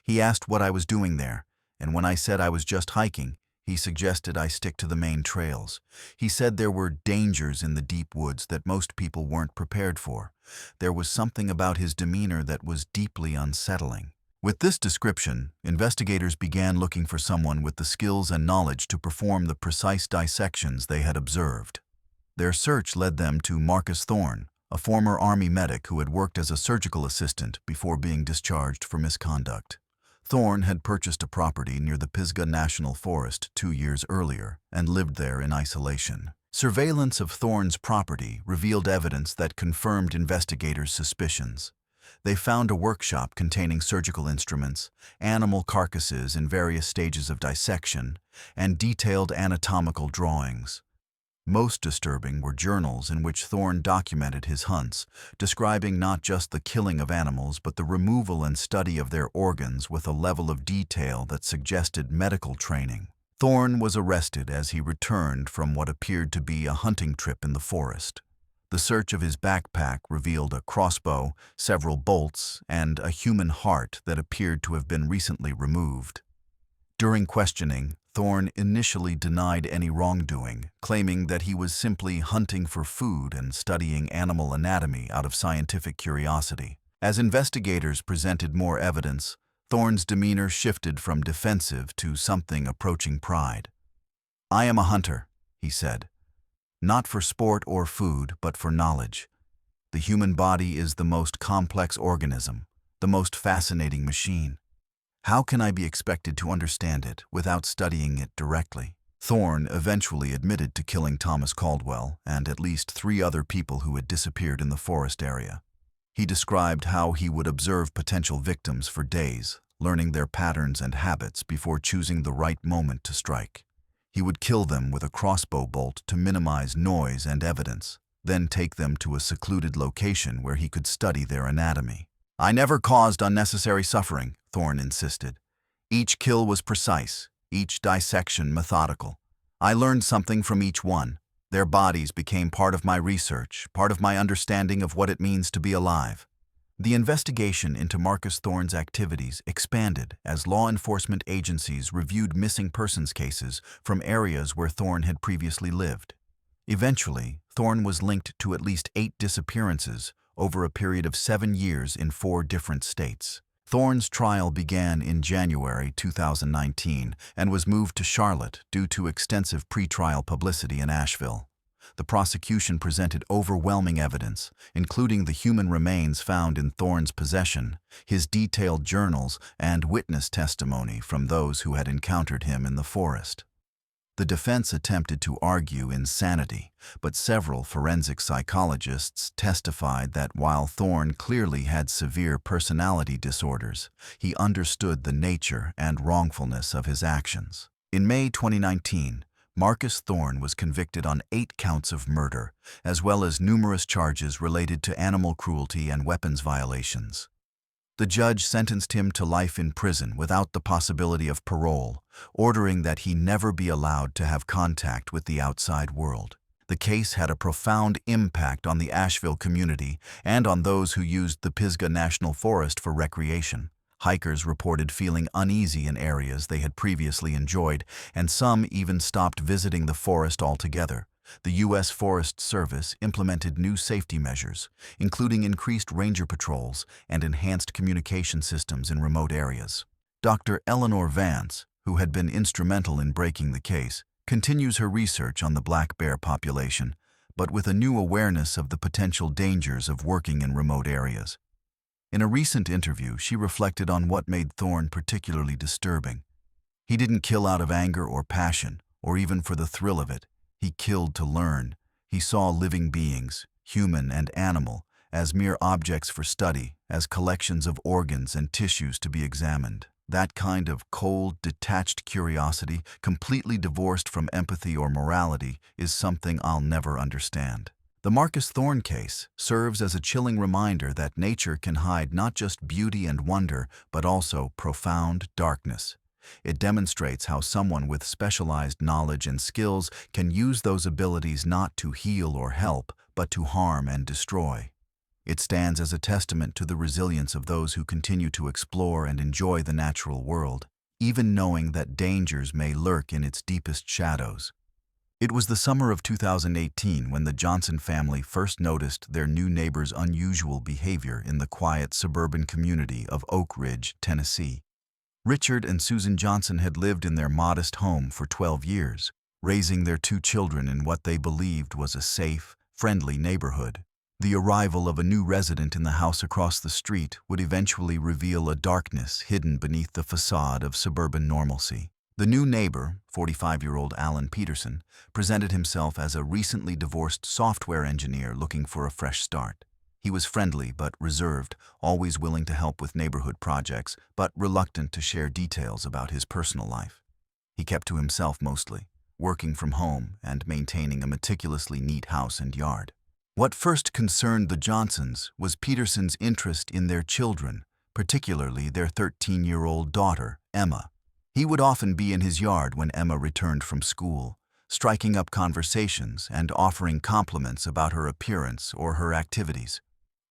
"He asked what I was doing there, and when I said I was just hiking, he suggested I stick to the main trails. He said there were dangers in the deep woods that most people weren't prepared for. There was something about his demeanor that was deeply unsettling." With this description, investigators began looking for someone with the skills and knowledge to perform the precise dissections they had observed. Their search led them to Marcus Thorne, a former Army medic who had worked as a surgical assistant before being discharged for misconduct. Thorne had purchased a property near the Pisgah National Forest 2 years earlier and lived there in isolation. Surveillance of Thorne's property revealed evidence that confirmed investigators' suspicions. They found a workshop containing surgical instruments, animal carcasses in various stages of dissection, and detailed anatomical drawings. Most disturbing were journals in which Thorne documented his hunts, describing not just the killing of animals but the removal and study of their organs with a level of detail that suggested medical training. Thorne was arrested as he returned from what appeared to be a hunting trip in the forest. The search of his backpack revealed a crossbow, several bolts, and a human heart that appeared to have been recently removed. During questioning, Thorne initially denied any wrongdoing, claiming that he was simply hunting for food and studying animal anatomy out of scientific curiosity. As investigators presented more evidence, Thorne's demeanor shifted from defensive to something approaching pride. "I am a hunter," he said. "Not for sport or food, but for knowledge. The human body is the most complex organism, the most fascinating machine. How can I be expected to understand it without studying it directly?" Thorne eventually admitted to killing Thomas Caldwell and at least 3 other people who had disappeared in the forest area. He described how he would observe potential victims for days, learning their patterns and habits before choosing the right moment to strike. He would kill them with a crossbow bolt to minimize noise and evidence, then take them to a secluded location where he could study their anatomy. "I never caused unnecessary suffering," Thorne insisted. "Each kill was precise, each dissection methodical. I learned something from each one. Their bodies became part of my research, part of my understanding of what it means to be alive." The investigation into Marcus Thorne's activities expanded as law enforcement agencies reviewed missing persons cases from areas where Thorne had previously lived. Eventually, Thorne was linked to at least 8 disappearances over a period of 7 years in 4 different states. Thorne's trial began in January 2019 and was moved to Charlotte due to extensive pretrial publicity in Asheville. The prosecution presented overwhelming evidence, including the human remains found in Thorne's possession, his detailed journals, and witness testimony from those who had encountered him in the forest. The defense attempted to argue insanity, but several forensic psychologists testified that while Thorne clearly had severe personality disorders, he understood the nature and wrongfulness of his actions. In May 2019, Marcus Thorne was convicted on 8 counts of murder, as well as numerous charges related to animal cruelty and weapons violations. The judge sentenced him to life in prison without the possibility of parole, ordering that he never be allowed to have contact with the outside world. The case had a profound impact on the Asheville community and on those who used the Pisgah National Forest for recreation. Hikers reported feeling uneasy in areas they had previously enjoyed, and some even stopped visiting the forest altogether. The U.S. Forest Service implemented new safety measures, including increased ranger patrols and enhanced communication systems in remote areas. Dr. Eleanor Vance, who had been instrumental in breaking the case, continues her research on the black bear population, but with a new awareness of the potential dangers of working in remote areas. In a recent interview, she reflected on what made Thorne particularly disturbing. He didn't kill out of anger or passion, or even for the thrill of it. He killed to learn. He saw living beings, human and animal, as mere objects for study, as collections of organs and tissues to be examined. That kind of cold, detached curiosity, completely divorced from empathy or morality, is something I'll never understand. The Marcus Thorne case serves as a chilling reminder that nature can hide not just beauty and wonder, but also profound darkness. It demonstrates how someone with specialized knowledge and skills can use those abilities not to heal or help, but to harm and destroy. It stands as a testament to the resilience of those who continue to explore and enjoy the natural world, even knowing that dangers may lurk in its deepest shadows. It was the summer of 2018 when the Johnson family first noticed their new neighbor's unusual behavior in the quiet suburban community of Oak Ridge, Tennessee. Richard and Susan Johnson had lived in their modest home for 12 years, raising their 2 children in what they believed was a safe, friendly neighborhood. The arrival of a new resident in the house across the street would eventually reveal a darkness hidden beneath the facade of suburban normalcy. The new neighbor, 45-year-old Alan Peterson, presented himself as a recently divorced software engineer looking for a fresh start. He was friendly but reserved, always willing to help with neighborhood projects, but reluctant to share details about his personal life. He kept to himself mostly, working from home and maintaining a meticulously neat house and yard. What first concerned the Johnsons was Peterson's interest in their children, particularly their 13-year-old daughter, Emma. He would often be in his yard when Emma returned from school, striking up conversations and offering compliments about her appearance or her activities.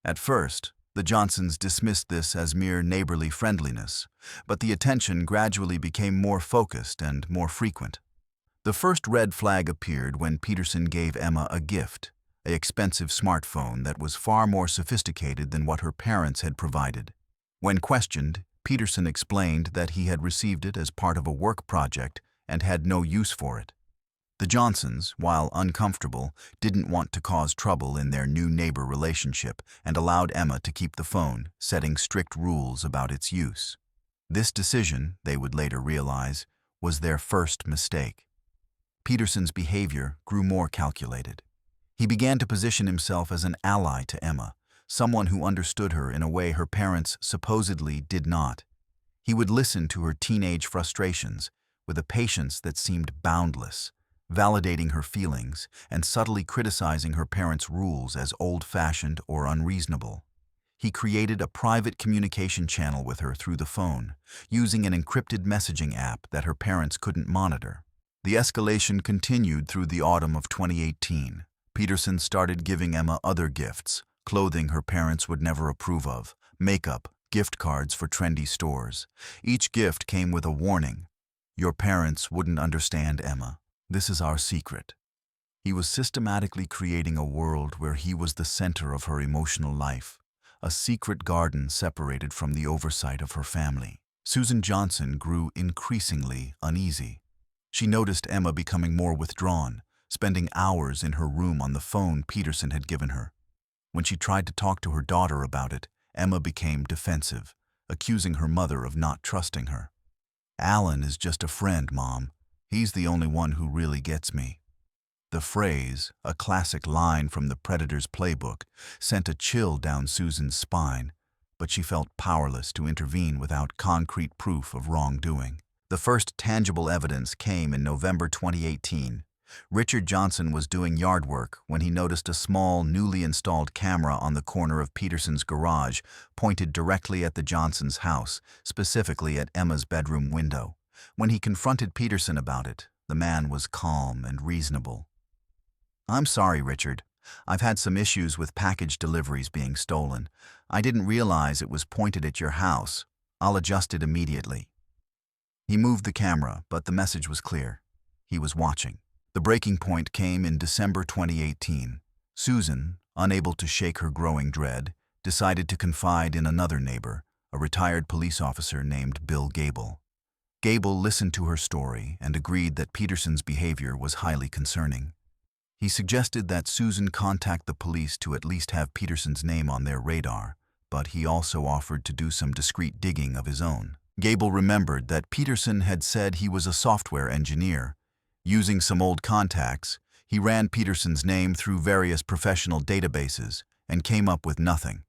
At first, the Johnsons dismissed this as mere neighborly friendliness, but the attention gradually became more focused and more frequent. The first red flag appeared when Peterson gave Emma a gift, an expensive smartphone that was far more sophisticated than what her parents had provided. When questioned, Peterson explained that he had received it as part of a work project and had no use for it. The Johnsons, while uncomfortable, didn't want to cause trouble in their new neighbor relationship and allowed Emma to keep the phone, setting strict rules about its use. This decision, they would later realize, was their first mistake. Peterson's behavior grew more calculated. He began to position himself as an ally to Emma, someone who understood her in a way her parents supposedly did not. He would listen to her teenage frustrations with a patience that seemed boundless, validating her feelings and subtly criticizing her parents' rules as old-fashioned or unreasonable. He created a private communication channel with her through the phone, using an encrypted messaging app that her parents couldn't monitor. The escalation continued through the autumn of 2018. Peterson started giving Emma other gifts, clothing her parents would never approve of, makeup, gift cards for trendy stores. Each gift came with a warning. "Your parents wouldn't understand, Emma. This is our secret." He was systematically creating a world where he was the center of her emotional life, a secret garden separated from the oversight of her family. Susan Johnson grew increasingly uneasy. She noticed Emma becoming more withdrawn, spending hours in her room on the phone Peterson had given her. When she tried to talk to her daughter about it, Emma became defensive, accusing her mother of not trusting her. "Alan is just a friend, Mom. He's the only one who really gets me." The phrase, a classic line from the Predator's playbook, sent a chill down Susan's spine, but she felt powerless to intervene without concrete proof of wrongdoing. The first tangible evidence came in November 2018. Richard Johnson was doing yard work when he noticed a small, newly installed camera on the corner of Peterson's garage pointed directly at the Johnsons' house, specifically at Emma's bedroom window. When he confronted Peterson about it, the man was calm and reasonable. "I'm sorry, Richard. I've had some issues with package deliveries being stolen. I didn't realize it was pointed at your house. I'll adjust it immediately." He moved the camera, but the message was clear. He was watching. The breaking point came in December 2018. Susan, unable to shake her growing dread, decided to confide in another neighbor, a retired police officer named Bill Gable. Gable listened to her story and agreed that Peterson's behavior was highly concerning. He suggested that Susan contact the police to at least have Peterson's name on their radar, but he also offered to do some discreet digging of his own. Gable remembered that Peterson had said he was a software engineer. Using some old contacts, he ran Peterson's name through various professional databases and came up with nothing.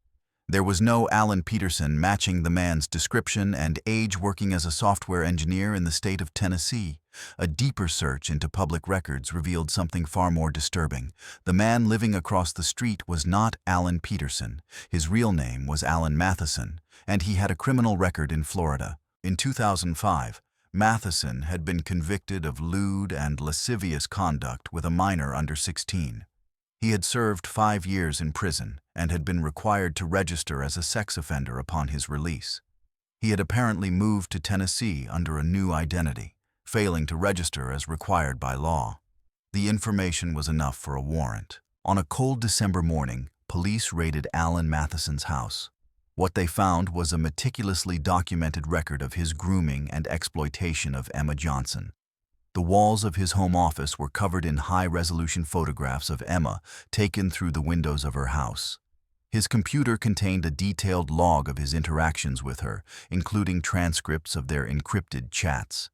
There was no Alan Peterson matching the man's description and age working as a software engineer in the state of Tennessee. A deeper search into public records revealed something far more disturbing. The man living across the street was not Alan Peterson. His real name was Alan Matheson, and he had a criminal record in Florida. In 2005, Matheson had been convicted of lewd and lascivious conduct with a minor under 16. He had served 5 years in prison and had been required to register as a sex offender upon his release. He had apparently moved to Tennessee under a new identity, failing to register as required by law. The information was enough for a warrant. On a cold December morning, police raided Alan Matheson's house. What they found was a meticulously documented record of his grooming and exploitation of Emma Johnson. The walls of his home office were covered in high-resolution photographs of Emma taken through the windows of her house. His computer contained a detailed log of his interactions with her, including transcripts of their encrypted chats.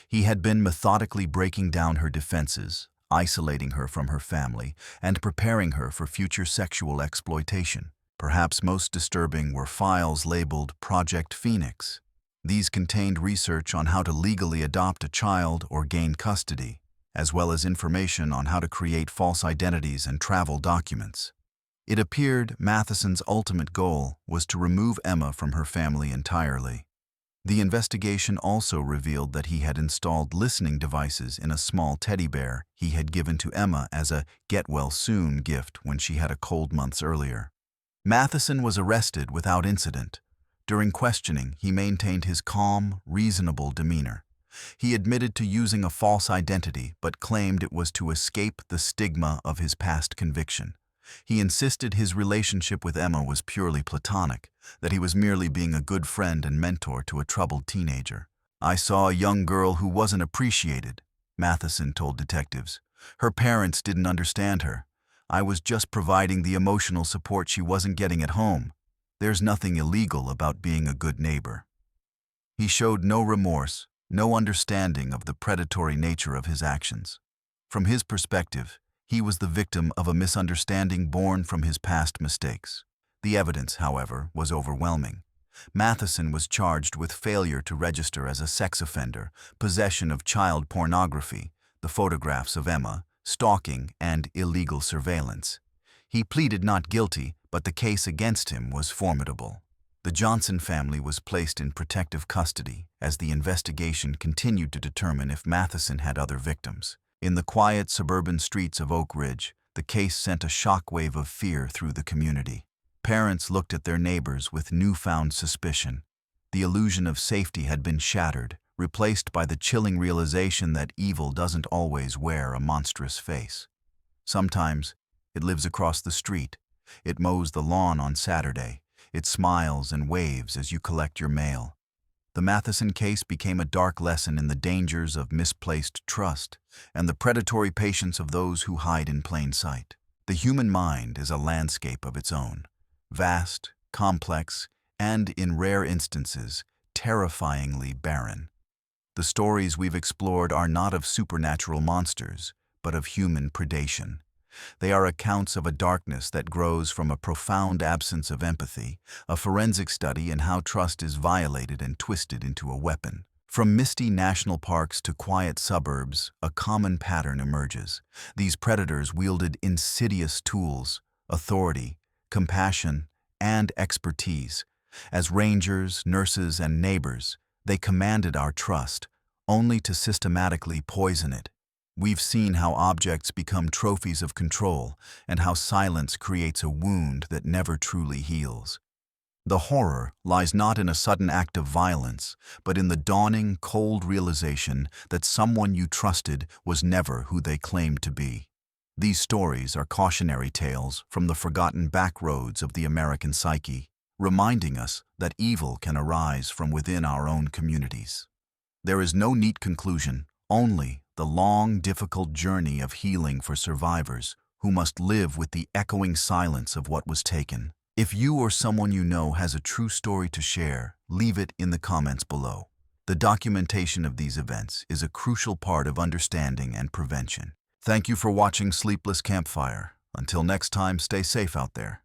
He had been methodically breaking down her defenses, isolating her from her family, and preparing her for future sexual exploitation. Perhaps most disturbing were files labeled Project Phoenix. These contained research on how to legally adopt a child or gain custody, as well as information on how to create false identities and travel documents. It appeared Matheson's ultimate goal was to remove Emma from her family entirely. The investigation also revealed that he had installed listening devices in a small teddy bear he had given to Emma as a get-well-soon gift when she had a cold months earlier. Matheson was arrested without incident. During questioning, he maintained his calm, reasonable demeanor. He admitted to using a false identity but claimed it was to escape the stigma of his past conviction. He insisted his relationship with Emma was purely platonic, that he was merely being a good friend and mentor to a troubled teenager. "I saw a young girl who wasn't appreciated," Matheson told detectives. "Her parents didn't understand her. I was just providing the emotional support she wasn't getting at home. There's nothing illegal about being a good neighbor." He showed no remorse, no understanding of the predatory nature of his actions. From his perspective, he was the victim of a misunderstanding born from his past mistakes. The evidence, however, was overwhelming. Matheson was charged with failure to register as a sex offender, possession of child pornography, the photographs of Emma, stalking, and illegal surveillance. He pleaded not guilty, but the case against him was formidable. The Johnson family was placed in protective custody as the investigation continued to determine if Matheson had other victims. In the quiet suburban streets of Oak Ridge, the case sent a shockwave of fear through the community. Parents looked at their neighbors with newfound suspicion. The illusion of safety had been shattered, replaced by the chilling realization that evil doesn't always wear a monstrous face. Sometimes, it lives across the street. It mows the lawn on Saturday. It smiles and waves as you collect your mail. The Matheson case became a dark lesson in the dangers of misplaced trust and the predatory patience of those who hide in plain sight. The human mind is a landscape of its own, vast, complex, and, in rare instances, terrifyingly barren. The stories we've explored are not of supernatural monsters, but of human predation. They are accounts of a darkness that grows from a profound absence of empathy, a forensic study in how trust is violated and twisted into a weapon. From misty national parks to quiet suburbs, a common pattern emerges. These predators wielded insidious tools, authority, compassion, and expertise. As rangers, nurses, and neighbors, they commanded our trust, only to systematically poison it. We've seen how objects become trophies of control and how silence creates a wound that never truly heals. The horror lies not in a sudden act of violence, but in the dawning, cold realization that someone you trusted was never who they claimed to be. These stories are cautionary tales from the forgotten back roads of the American psyche, reminding us that evil can arise from within our own communities. There is no neat conclusion, only the long, difficult journey of healing for survivors who must live with the echoing silence of what was taken. If you or someone you know has a true story to share, leave it in the comments below. The documentation of these events is a crucial part of understanding and prevention. Thank you for watching Sleepless Campfire. Until next time, stay safe out there.